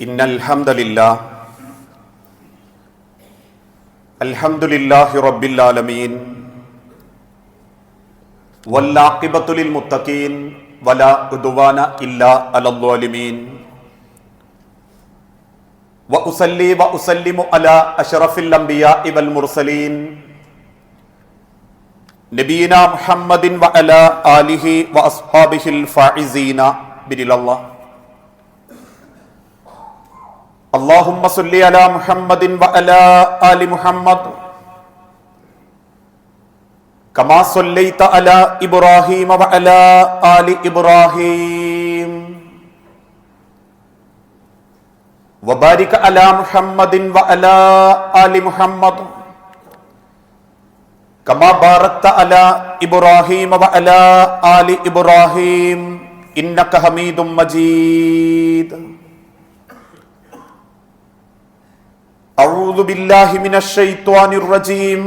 ഇന്നൽ ഹംദലില്ലാഹ് അൽഹംദുലില്ലാഹി റബ്ബിൽ ആലമീൻ വല്ലാഖിബത്തു ലിൽ മുത്തഖീൻ വലാ ഉദ്വാന ഇല്ലാ അലൽ ളാലിമീൻ വഉസല്ലി വഉസല്ലിമു അലാ അശ്റഫിൽ അംബിയാഇ വൽ മുർസലീൻ നബിയിനാ മുഹമ്മദിൻ വഅലാ ആലിഹി വഅസ്ഹാബിഹിൽ ഫായിസീന ബിരില്ലല്ലാഹ് അല്ലാഹുമ്മ സ്വല്ലി അലാ മുഹമ്മദിൻ വഅലാ ആലി മുഹമ്മദ് കമാ സ്വല്ലൈത അലാ ഇബ്രാഹീമ വഅലാ ആലി ഇബ്രാഹീം വബാരിക അലാ മുഹമ്മദിൻ വഅലാ ആലി മുഹമ്മദ് കമാ ബാറക്ത അലാ ഇബ്രാഹീമ വഅലാ ആലി ഇബ്രാഹീം ഇന്നക ഹമീദും മജീദ്. أعوذ بالله من الشيطان الرجيم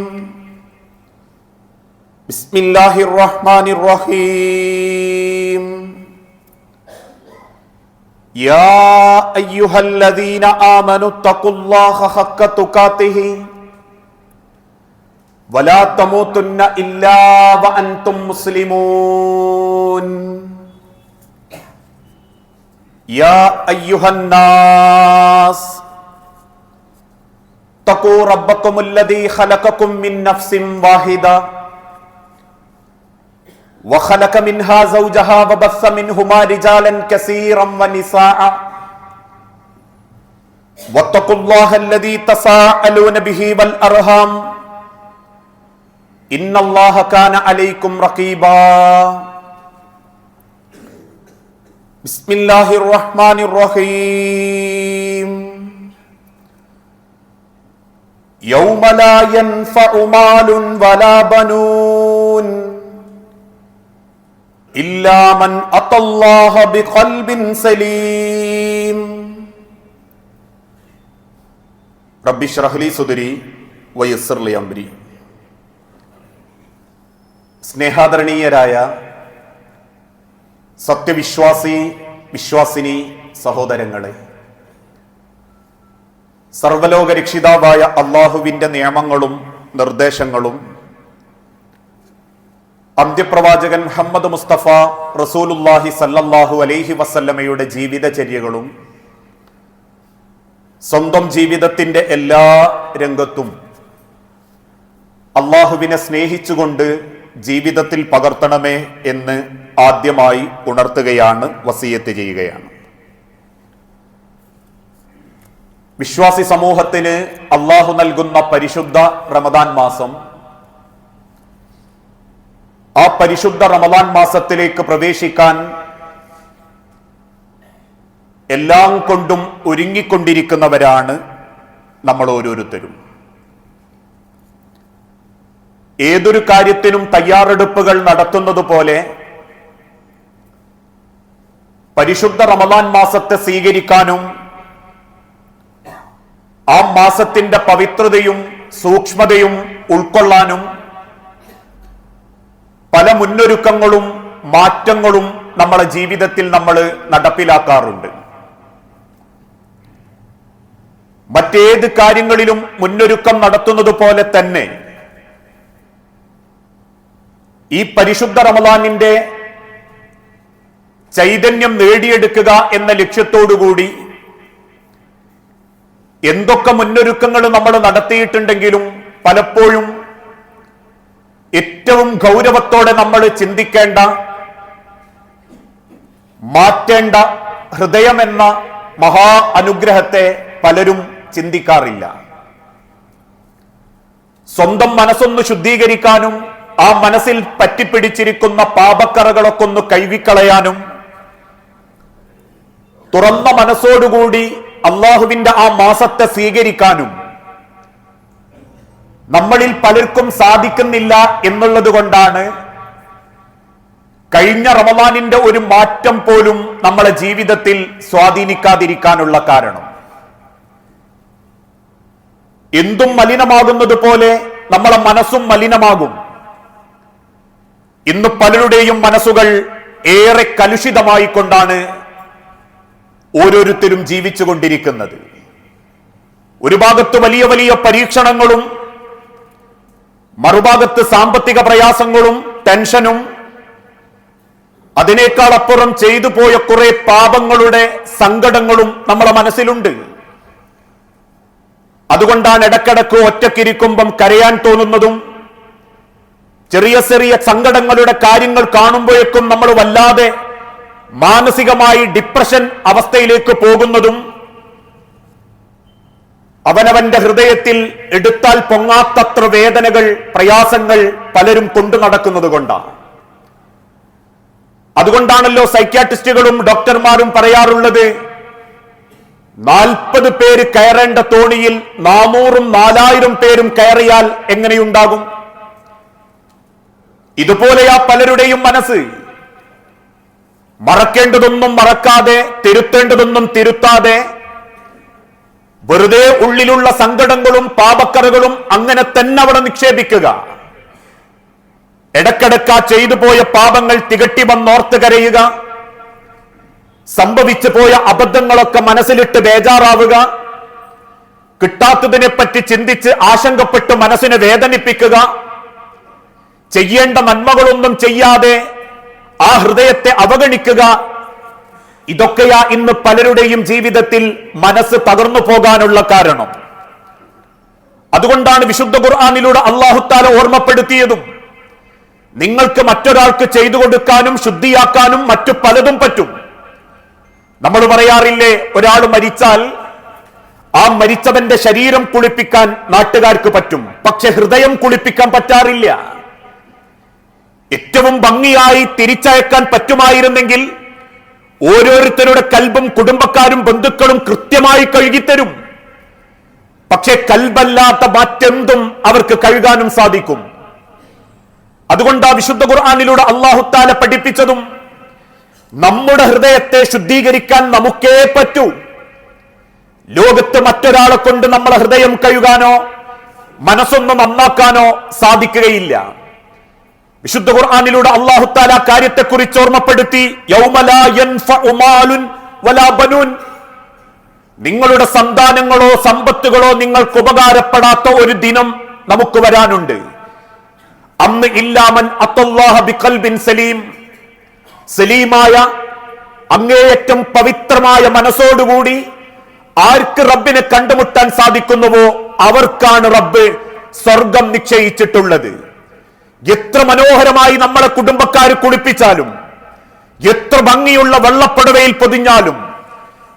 بسم الله الرحمن الرحيم يا أيها الذين آمنوا اتقوا الله حق تقاته ولا تموتن إلا وأنتم مسلمون يا أيها الناس اتقوا ربكم الذي خلقكم من نفس واحدة وخلق منها زوجها وبث منهما رجالا كثيرا ونساء واتقوا الله الذي تساءلون به والأرحام إن الله كان عليكم رقيبا. بسم الله الرحمن الرحيم يوم لا ينفع مال ولا بنون إلا من أتى الله بقلب سليم. رب اشرح لي صدري ويسر لي أمري. സ്നേഹാദരണീയരായ സത്യവിശ്വാസി വിശ്വാസിനി സഹോദരങ്ങളെ, സർവലോക രക്ഷിതാവായ അള്ളാഹുവിന്റെ നിയമങ്ങളും നിർദ്ദേശങ്ങളും അന്ത്യപ്രവാചകൻ മുഹമ്മദ് മുസ്തഫ റസൂലുള്ളാഹി സല്ലല്ലാഹു അലൈഹി വസല്ലമയുടെ ജീവിതചര്യകളും സ്വന്തം ജീവിതത്തിന്റെ എല്ലാ രംഗത്തും അള്ളാഹുവിനെ സ്നേഹിച്ചുകൊണ്ട് ജീവിതത്തിൽ പകർത്തണമേ എന്ന് ആദ്യമായി ഉണർത്തുകയാണ്, വസിയത്ത് ചെയ്യുകയാണ്. വിശ്വാസി സമൂഹത്തിന് അള്ളാഹു നൽകുന്ന പരിശുദ്ധ റമദാൻ മാസം, ആ പരിശുദ്ധ റമദാൻ മാസത്തിലേക്ക് പ്രവേശിക്കാൻ എല്ലാം കൊണ്ടും ഒരുങ്ങിക്കൊണ്ടിരിക്കുന്നവരാണ് നമ്മൾ ഓരോരുത്തരും. ഏതൊരു കാര്യത്തിനും തയ്യാറെടുപ്പുകൾ നടത്തുന്നത് പോലെ പരിശുദ്ധ റമദാൻ മാസത്തെ സ്വീകരിക്കാനും ആ മാസത്തിന്റെ പവിത്രതയും സൂക്ഷ്മതയും ഉൾക്കൊള്ളാനും പല മുന്നൊരുക്കങ്ങളും മാറ്റങ്ങളും നമ്മുടെ ജീവിതത്തിൽ നമ്മൾ നടപ്പിലാക്കാറുണ്ട്. മറ്റേത് കാര്യങ്ങളിലും മുന്നൊരുക്കം നടത്തുന്നത് പോലെ തന്നെ ഈ പരിശുദ്ധ റമദാനിന്റെ ചൈതന്യം നേടിയെടുക്കുക എന്ന ലക്ഷ്യത്തോടുകൂടി എന്തൊക്കെ മുന്നൊരുക്കങ്ങൾ നമ്മൾ നടത്തിയിട്ടുണ്ടെങ്കിലും പലപ്പോഴും ഏറ്റവും ഗൗരവത്തോടെ നമ്മൾ ചിന്തിക്കേണ്ട, മാറ്റേണ്ട ഹൃദയമെന്ന മഹാ അനുഗ്രഹത്തെ പലരും ചിന്തിക്കാറില്ല. സ്വന്തം മനസ്സൊന്ന് ശുദ്ധീകരിക്കാനും ആ മനസ്സിൽ പറ്റിപ്പിടിച്ചിരിക്കുന്ന പാപക്കറകളൊക്കെ ഒന്ന് കഴുകിക്കളയാനും തുറന്ന മനസ്സോടുകൂടി അള്ളാഹുവിന്റെ ആ മാസത്തെ സ്വീകരിക്കാനും നമ്മളിൽ പലർക്കും സാധിക്കുന്നില്ല എന്നുള്ളത് കൊണ്ടാണ് കഴിഞ്ഞ റമദാനിന്റെ ഒരു മാറ്റം പോലും നമ്മളെ ജീവിതത്തിൽ സ്വാധീനിക്കാതിരിക്കാനുള്ള കാരണം. എന്തും മലിനമാകുന്നത് പോലെ നമ്മളെ മനസ്സും മലിനമാകും. ഇന്ന് പലരുടെയും മനസ്സുകൾ ഏറെ കലുഷിതമായി കൊണ്ടാണ് ഓരോരുത്തരും ജീവിച്ചുകൊണ്ടിരിക്കുന്നത്. ഒരു ഭാഗത്ത് വലിയ വലിയ പരീക്ഷണങ്ങളും, മറുഭാഗത്ത് സാമ്പത്തിക പ്രയാസങ്ങളും ടെൻഷനും, അതിനേക്കാൾ അപ്പുറം ചെയ്തു പോയ കുറെ പാപങ്ങളുടെ സങ്കടങ്ങളും നമ്മളെ മനസ്സിലുണ്ട്. അതുകൊണ്ടാണ് ഇടക്കിടക്ക് ഒറ്റക്കിരിക്കുമ്പം കരയാൻ തോന്നുന്നതും, ചെറിയ ചെറിയ സങ്കടങ്ങളുടെ കാര്യങ്ങൾ കാണുമ്പോഴേക്കും നമ്മൾ വല്ലാതെ മാനസികമായി ഡിപ്രഷൻ അവസ്ഥയിലേക്ക് പോകുന്നതും. അവനവന്റെ ഹൃദയത്തിൽ എടുത്താൽ പൊങ്ങാത്തത്ര വേദനകൾ, പ്രയാസങ്ങൾ പലരും കൊണ്ടു നടക്കുന്നത് കൊണ്ടാണ്. അതുകൊണ്ടാണല്ലോ സൈക്യാട്രിസ്റ്റുകളും ഡോക്ടർമാരും പറയാറുള്ളത്, 40 പേര് കയറേണ്ട തോണിയിൽ 400-4000 പേരും കയറിയാൽ എങ്ങനെയുണ്ടാകും? ഇതുപോലെയാ പലരുടെയും മനസ്സ്. മറക്കേണ്ടതൊന്നും മറക്കാതെ, തിരുത്തേണ്ടതൊന്നും തിരുത്താതെ, വെറുതെ ഉള്ളിലുള്ള സങ്കടങ്ങളും പാപക്കറകളും അങ്ങനെ തന്നെ അവിടെ നിക്ഷേപിക്കുക. ഇടക്കിടക്ക ചെയ്തു പോയ പാപങ്ങൾ തികട്ടി വന്നോർത്ത് കരയുക, സംഭവിച്ചു പോയ അബദ്ധങ്ങളൊക്കെ മനസ്സിലിട്ട് ബേജാറാവുക, കിട്ടാത്തതിനെ പറ്റി ചിന്തിച്ച് ആശങ്കപ്പെട്ട് മനസ്സിനെ വേദനിപ്പിക്കുക, ചെയ്യേണ്ട നന്മകളൊന്നും ചെയ്യാതെ ആ ഹൃദയത്തെ അവഗണിക്കുക. ഇതൊക്കെയാ ഇന്ന് പലരുടെയും ജീവിതത്തിൽ മനസ്സ് തകർന്നു പോകാനുള്ള കാരണം. അതുകൊണ്ടാണ് വിശുദ്ധ ഖുർആനിലൂടെ അല്ലാഹു തആല ഓർമ്മപ്പെടുത്തിയതും, നിങ്ങൾക്ക് മറ്റൊരാൾക്ക് ചെയ്തു കൊടുക്കാനും ശുദ്ധിയാക്കാനും മറ്റു പലതും പറ്റും. നമ്മൾ പറയാറില്ലേ, ഒരാൾ മരിച്ചാൽ ആ മരിച്ചവന്റെ ശരീരം കുളിപ്പിക്കാൻ നാട്ടുകാർക്ക് പറ്റും, പക്ഷെ ഹൃദയം കുളിപ്പിക്കാൻ പറ്റാറില്ല. ഏറ്റവും ഭംഗിയായി തിരിച്ചയക്കാൻ പറ്റുമായിരുന്നെങ്കിൽ ഓരോരുത്തരുടെ കൽബും കുടുംബക്കാരും ബന്ധുക്കളും കൃത്യമായി കഴുകിത്തരും. പക്ഷെ കൽബല്ലാത്ത മറ്റെന്തും അവർക്ക് കഴുകാനും സാധിക്കും. അതുകൊണ്ടാ വിശുദ്ധ ഖുർആനിലൂടെ അല്ലാഹു തആല പഠിപ്പിച്ചതും, നമ്മുടെ ഹൃദയത്തെ ശുദ്ധീകരിക്കാൻ നമുക്കേ പറ്റൂ. ലോകത്ത് മറ്റൊരാളെ കൊണ്ട് നമ്മളെ ഹൃദയം കഴുകാനോ മനസ്സൊന്ന് നന്നാക്കാനോ സാധിക്കുകയില്ല. വിശുദ്ധ ഖുർആനിലൂടെ അല്ലാഹു തആല കാര്യത്തെക്കുറിച്ച് ഓർമ്മപ്പെടുത്തി, യൗമ ലാ യൻഫഉ മാലുൻ വലാ ബനൂൻ, നിങ്ങളുടെ സന്താനങ്ങളോ സമ്പത്തുകളോ നിങ്ങൾക്ക് ഉപകാരപ്പെടാത്ത ഒരു ദിനം നമുക്ക് വരാനുണ്ട്. അന്ന് ഇല്ലാമൻ അത്തല്ലാഹ ബിഖൽബിൻ സലീം, സലീമായ അങ്ങേയറ്റം പവിത്രമായ മനസ്സോടുകൂടി ആർക്ക് റബ്ബിനെ കണ്ടുമുട്ടാൻ സാധിക്കുന്നുവോ അവർക്കാണ് റബ്ബ് സ്വർഗം നിശ്ചയിച്ചിട്ടുള്ളത്. എത്ര മനോഹരമായി നമ്മളെ കുടുംബക്കാർ കുളിപ്പിച്ചാലും, എത്ര ഭംഗിയുള്ള വെള്ളപ്പടവയിൽ പൊതിഞ്ഞാലും,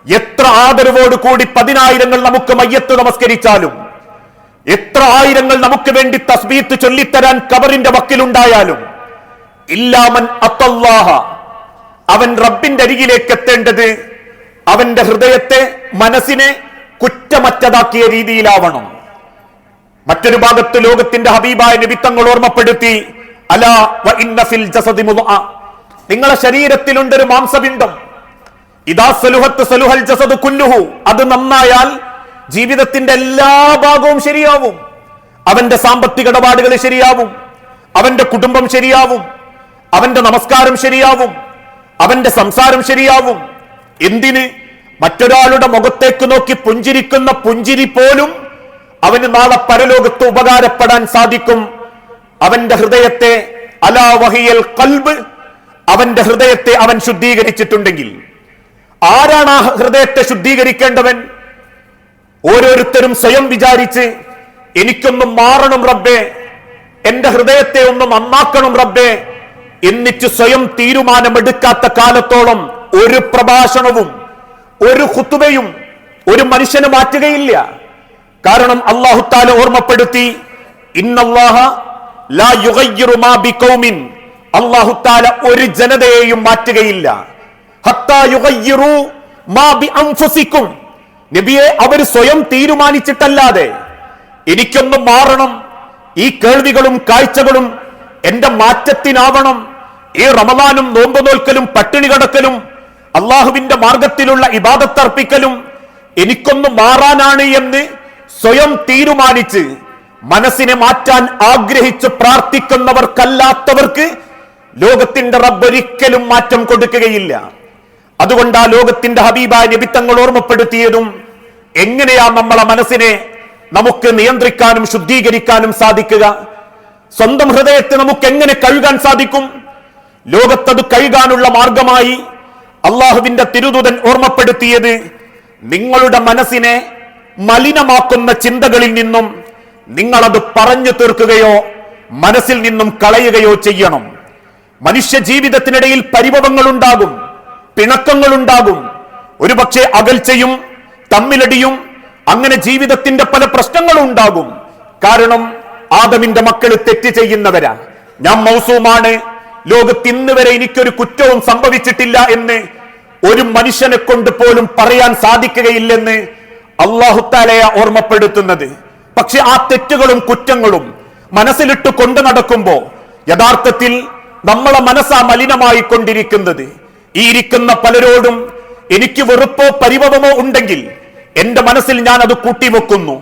എത്ര ആദരവോട് കൂടി 10,000 നമുക്ക് മയ്യത്ത് നമസ്കരിച്ചാലും, എത്ര ആയിരങ്ങൾ നമുക്ക് വേണ്ടി തസ്ബീത്ത് ചൊല്ലിത്തരാൻ കബറിന്റെ വക്കിലുണ്ടായാലും, ഇല്ലാമൻ അത്തല്ലാഹ, അവൻ റബ്ബിന്റെ അരികിലേക്ക് എത്തേണ്ടത് അവന്റെ ഹൃദയത്തെ, മനസ്സിനെ കുറ്റമറ്റതാക്കിയ രീതിയിലാവണം. മറ്റൊരു ഭാഗത്ത് ലോകത്തിന്റെ ഹബീബായ നബി തങ്ങൾ ഓർമ്മപ്പെടുത്തി, അലാ വ ഇന്ന ഫിൽ ജസദി മുദ്അ, നിങ്ങളുടെ ശരീരത്തിലുണ്ടൊരു മാംസപിണ്ഡം, ഇദാ സലുഹത്ത് സലുഹൽ ജസദു കുല്ലുഹു, അത് നന്നായാൽ ജീവിതത്തിന്റെ എല്ലാ ഭാഗവും ശരിയാവും. അവന്റെ സാമ്പത്തിക ഇടപാടുകൾ ശരിയാവും, അവന്റെ കുടുംബം ശരിയാവും, അവന്റെ നമസ്കാരം ശരിയാവും, അവന്റെ സംസാരം ശരിയാവും. എന്തിന്? മറ്റൊരാളുടെ മുഖത്തേക്ക് നോക്കി പുഞ്ചിരിക്കുന്ന പുഞ്ചിരി പോലും അവന് നാളെ പരലോകത്ത് ഉപകാരപ്പെടാൻ സാധിക്കും. അവന്റെ ഹൃദയത്തെ, അലാ വഹിയൽ ഖൽബ്, അവന്റെ ഹൃദയത്തെ അവൻ ശുദ്ധീകരിച്ചിട്ടുണ്ടെങ്കിൽ. ആരാണ് ആ ഹൃദയത്തെ ശുദ്ധീകരിക്കേണ്ടവൻ? ഓരോരുത്തരും സ്വയം വിചാരിച്ച്, എനിക്കൊന്ന് മാറണം റബ്ബേ, എന്റെ ഹൃദയത്തെ ഒന്ന് നന്നാക്കണം റബ്ബേ എന്നിട്ട് സ്വയം തീരുമാനമെടുക്കാത്ത കാലത്തോളം ഒരു പ്രഭാഷണവും ഒരു ഖുതുബയും ഒരു മനുഷ്യന് മാറ്റുകയില്ല. കാരണം അല്ലാഹു തആല ഓർമ്മപ്പെടുത്തി, ഇന്നല്ലാഹ ലാ യുഗയ്യിറു മാ ബിഖൗമിൻ, അല്ലാഹു തആല ഒരു ജനതയെയും മാറ്റുകയില്ല. ഹത്താ യുഗയ്യിറു മാ ബിഅൻഫുസികും, നബിയെ അവർ സ്വയം തീരുമാനിച്ചിട്ടല്ലാതെ എനിക്കൊന്ന് മാറണം, ഈ കേൾവികളും കാഴ്ചകളും എന്റെ മാറ്റത്തിനാവണം, ഈ റമദാനും നോമ്പ് നോൽക്കലും പട്ടിണി കിടക്കലും അള്ളാഹുവിന്റെ മാർഗത്തിലുള്ള ഇബാദത്തർപ്പിക്കലും എനിക്കൊന്ന് മാറാനാണ് എന്ന് സ്വയം തീരുമാനിച്ച് മനസ്സിനെ മാറ്റാൻ ആഗ്രഹിച്ച് പ്രാർത്ഥിക്കുന്നവർക്കല്ലാത്തവർക്ക് ലോകത്തിന്റെ റബ്ബ് ഒരിക്കലും മാറ്റം കൊടുക്കുകയില്ല. അതുകൊണ്ട് ആ ലോകത്തിന്റെ ഹബീബായ നബി തങ്ങൾ ഓർമ്മപ്പെടുത്തിയതും എങ്ങനെയാ നമ്മളെ മനസ്സിനെ നമുക്ക് നിയന്ത്രിക്കാനും ശുദ്ധീകരിക്കാനും സാധിക്കുക, സ്വന്തം ഹൃദയത്തെ നമുക്ക് എങ്ങനെ കഴുകാൻ സാധിക്കും? ലോകത്തത് കഴുകാനുള്ള മാർഗമായി അള്ളാഹുവിന്റെ തിരുദൂതൻ ഓർമ്മപ്പെടുത്തിയത് നിങ്ങളുടെ മനസ്സിനെ മലിനമാക്കുന്ന ചിന്തകളിൽ നിന്നും നിങ്ങളത് പറഞ്ഞു തീർക്കുകയോ മനസ്സിൽ നിന്നും കളയുകയോ ചെയ്യണം. മനുഷ്യ ജീവിതത്തിനിടയിൽ പരിഭവങ്ങളുണ്ടാകും, പിണക്കങ്ങളുണ്ടാകും, ഒരുപക്ഷെ അകൽച്ചയും തമ്മിലടിയും, അങ്ങനെ ജീവിതത്തിന്റെ പല പ്രശ്നങ്ങളും ഉണ്ടാകും. കാരണം ആദമിന്റെ മക്കൾ തെറ്റ് ചെയ്യുന്നവരാ. ഞാൻ മൗസൂമാണ്, ലോകത്ത് ഇന്ന് വരെ എനിക്കൊരു കുറ്റവും സംഭവിച്ചിട്ടില്ല എന്ന് ഒരു മനുഷ്യനെ കൊണ്ട് പോലും പറയാൻ സാധിക്കുകയില്ലെന്ന് അല്ലാഹു തആലയെ ഓർമ്മപ്പെടുത്തുന്നത്. പക്ഷെ ആ തെറ്റുകളും കുറ്റങ്ങളും മനസ്സിലിട്ട് കൊണ്ടു നടക്കുമ്പോ യഥാർത്ഥത്തിൽ നമ്മളെ മനസ്സാ മലിനമായി കൊണ്ടിരിക്കുന്നത്. ഈ ഇരിക്കുന്ന പലരോടും എനിക്ക് വെറുപ്പോ പരിഭവമോ ഉണ്ടെങ്കിൽ എന്റെ മനസ്സിൽ ഞാൻ അത് കൂട്ടിവെക്കുന്നു.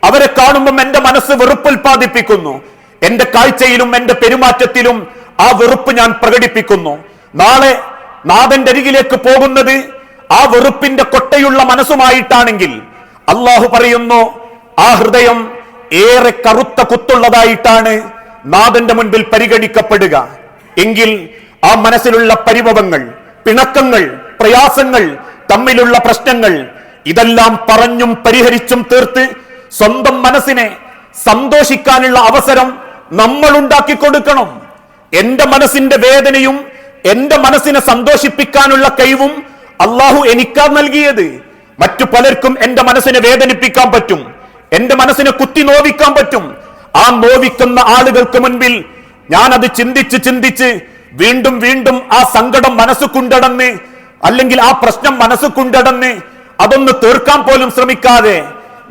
അവരെ കാണുമ്പം എന്റെ മനസ്സ് വെറുപ്പ് ഉൽപ്പാദിപ്പിക്കുന്നു. എന്റെ കാഴ്ചയിലും എന്റെ പെരുമാറ്റത്തിലും ആ വെറുപ്പ് ഞാൻ പ്രകടിപ്പിക്കുന്നു. നാളെ നാഥന്റെ അരികിലേക്ക് പോകുന്നത് ആ വെറുപ്പിന്റെ കൊട്ടയുള്ള മനസ്സുമായിട്ടാണെങ്കിൽ അള്ളാഹു പറയുന്നു ആ ഹൃദയം ഏറെ കറുത്ത കുത്തുള്ളതായിട്ടാണ് നാഥന്റെ മുൻപിൽ പരിഗണിക്കപ്പെടുക. എങ്കിൽ ആ മനസ്സിലുള്ള പരിഭവങ്ങൾ, പിണക്കങ്ങൾ, പ്രയാസങ്ങൾ, തമ്മിലുള്ള പ്രശ്നങ്ങൾ ഇതെല്ലാം പറഞ്ഞും പരിഹരിച്ചും തീർത്ത് സ്വന്തം മനസ്സിനെ സന്തോഷിക്കാനുള്ള അവസരം നമ്മൾ ഉണ്ടാക്കി കൊടുക്കണം. എന്റെ മനസ്സിന്റെ വേദനയും എന്റെ മനസ്സിനെ സന്തോഷിപ്പിക്കാനുള്ള കഴിവും അള്ളാഹു എനിക്കാ നൽകിയത്. മറ്റു പലർക്കും എന്റെ മനസ്സിനെ വേദനിപ്പിക്കാൻ പറ്റും, എന്റെ മനസ്സിനെ കുത്തി നോവിക്കാൻ പറ്റും. ആ നോവിക്കുന്ന ആളുകൾക്ക് മുൻപിൽ ഞാനത് ചിന്തിച്ച് ചിന്തിച്ച് വീണ്ടും വീണ്ടും ആ സങ്കടം മനസ്സ് കൊണ്ടടന്ന്, അല്ലെങ്കിൽ ആ പ്രശ്നം മനസ്സ് കൊണ്ടടന്ന് അതൊന്ന് തീർക്കാൻ പോലും ശ്രമിക്കാതെ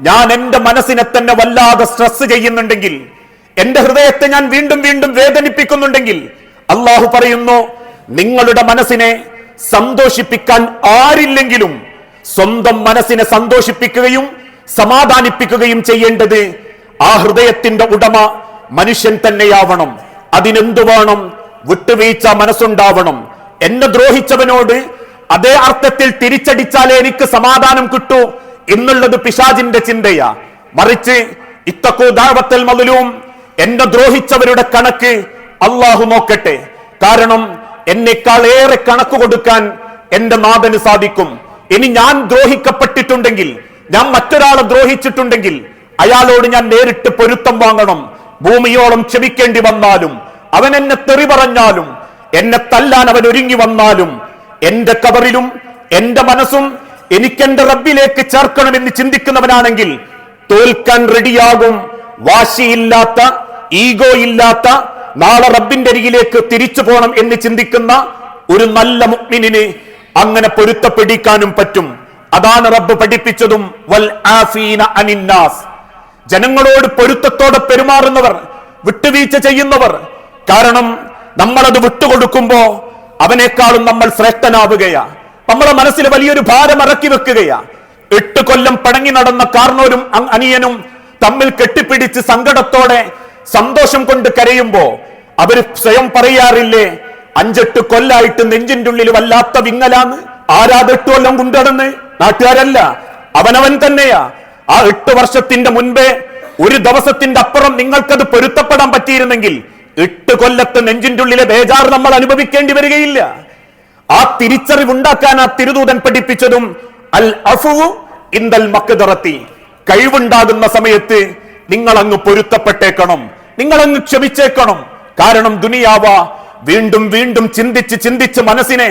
ഞാൻ എന്റെ മനസ്സിനെ തന്നെ വല്ലാതെ സ്ട്രെസ് ചെയ്യുന്നുണ്ടെങ്കിൽ, എന്റെ ഹൃദയത്തെ ഞാൻ വീണ്ടും വീണ്ടും വേദനിപ്പിക്കുന്നുണ്ടെങ്കിൽ അള്ളാഹു പറയുന്നു നിങ്ങളുടെ മനസ്സിനെ സന്തോഷിപ്പിക്കാൻ ആരില്ലെങ്കിലും സ്വന്തം മനസ്സിനെ സന്തോഷിപ്പിക്കുകയും സമാധാനിപ്പിക്കുകയും ചെയ്യേണ്ടത് ആ ഹൃദയത്തിന്റെ ഉടമ മനുഷ്യൻ തന്നെയാവണം. അതിനെന്തു വേണം? വിട്ടുവീഴ്ച മനസ്സുണ്ടാവണം. എന്നെ ദ്രോഹിച്ചവനോട് അതേ അർത്ഥത്തിൽ തിരിച്ചടിച്ചാലേ എനിക്ക് സമാധാനം കിട്ടൂ എന്നുള്ളത് പിശാചിന്റെ ചിന്തയാ. മറിച്ച് ഇത്തഖൂ ദഅവത്തൽ മദ്ലൂം, എന്നെ ദ്രോഹിച്ചവരുടെ കണക്ക് അള്ളാഹു നോക്കട്ടെ. കാരണം എന്നെക്കാൾ ഏറെ കണക്ക് കൊടുക്കാൻ എന്റെ നാഥന് സാധിക്കും. ഇനി ഞാൻ ദ്രോഹിക്കപ്പെട്ടിട്ടുണ്ടെങ്കിൽ, ഞാൻ മറ്റൊരാളെ ദ്രോഹിച്ചിട്ടുണ്ടെങ്കിൽ അയാളോട് ഞാൻ നേരിട്ട് പൊരുത്തം വാങ്ങണം. ഭൂമിയോളം ക്ഷമിക്കേണ്ടി വന്നാലും, അവൻ എന്നെ തെറി പറഞ്ഞാലും, എന്നെ തല്ലാൻ അവൻ ഒരുങ്ങി വന്നാലും, എന്റെ കബറിലും എന്റെ മനസ്സും എനിക്കെന്റെ റബ്ബിലേക്ക് ചേർക്കണമെന്ന് ചിന്തിക്കുന്നവനാണെങ്കിൽ തോൽക്കാൻ റെഡിയാകും. വാശിയില്ലാത്ത, ഈഗോ ഇല്ലാത്ത, നാളെ റബ്ബിന്റെ അരികിലേക്ക് തിരിച്ചു പോകണം എന്ന് ചിന്തിക്കുന്ന ഒരു നല്ല മുഅ്മിനിന് അങ്ങനെ പൊരുത്തപ്പെടിക്കാനും പറ്റും. അതാണ് റബ്ബ് പഠിപ്പിച്ചതും വൽ ആഫീന അനിന്നാസ്, ജനങ്ങളോട് പൊരുത്തത്തോടെ പെരുമാറുന്നവർ, വിട്ടുവീഴ്ച ചെയ്യുന്നവർ. കാരണം നമ്മളത് വിട്ടുകൊടുക്കുമ്പോ അവനേക്കാളും നമ്മൾ ശ്രേഷ്ഠനാവുകയാ. നമ്മളെ മനസ്സിൽ വലിയൊരു ഭാരം ഇറക്കി വെക്കുകയാ. 8 കൊല്ലം പടങ്ങി നടന്ന കാർണോരും അനിയനും തമ്മിൽ കെട്ടിപ്പിടിച്ച് സങ്കടത്തോടെ സന്തോഷം കൊണ്ട് കരയുമ്പോ അവര് സ്വയം പറയാറില്ലേ, 5-8 കൊല്ലായിട്ട് നെഞ്ചിന്റെ ഉള്ളിൽ വല്ലാത്ത വിങ്ങലാന്ന്. ആരാത് 8 കൊല്ലം കൊണ്ടുനടന്ന്? നാട്ടുകാരല്ല, അവനവൻ തന്നെയാ. ആ 8 വർഷത്തിന്റെ മുൻപേ ഒരു ദിവസത്തിന്റെ അപ്പുറം നിങ്ങൾക്കത് പൊരുത്തപ്പെടാൻ പറ്റിയിരുന്നെങ്കിൽ 8 കൊല്ലത്തെ നെഞ്ചിന്റെ ഉള്ളിലെ ബേജാറ് നമ്മൾ അനുഭവിക്കേണ്ടി വരികയില്ല. ആ തിരിച്ചറിവുണ്ടാക്കാൻ ആ തിരുദൂതൻ പഠിപ്പിച്ചതും അൽ അഫ്വു ഇൻദൽ മഖ്ദറത്തി, കഴിവുണ്ടാകുന്ന സമയത്ത് നിങ്ങൾ അങ്ങ് പൊരുത്തപ്പെട്ടേക്കണം, നിങ്ങൾ അങ്ങ് ക്ഷമിച്ചേക്കണം. കാരണം ദുനിയാവ വീണ്ടും വീണ്ടും ചിന്തിച്ച് ചിന്തിച്ച് മനസ്സിനെ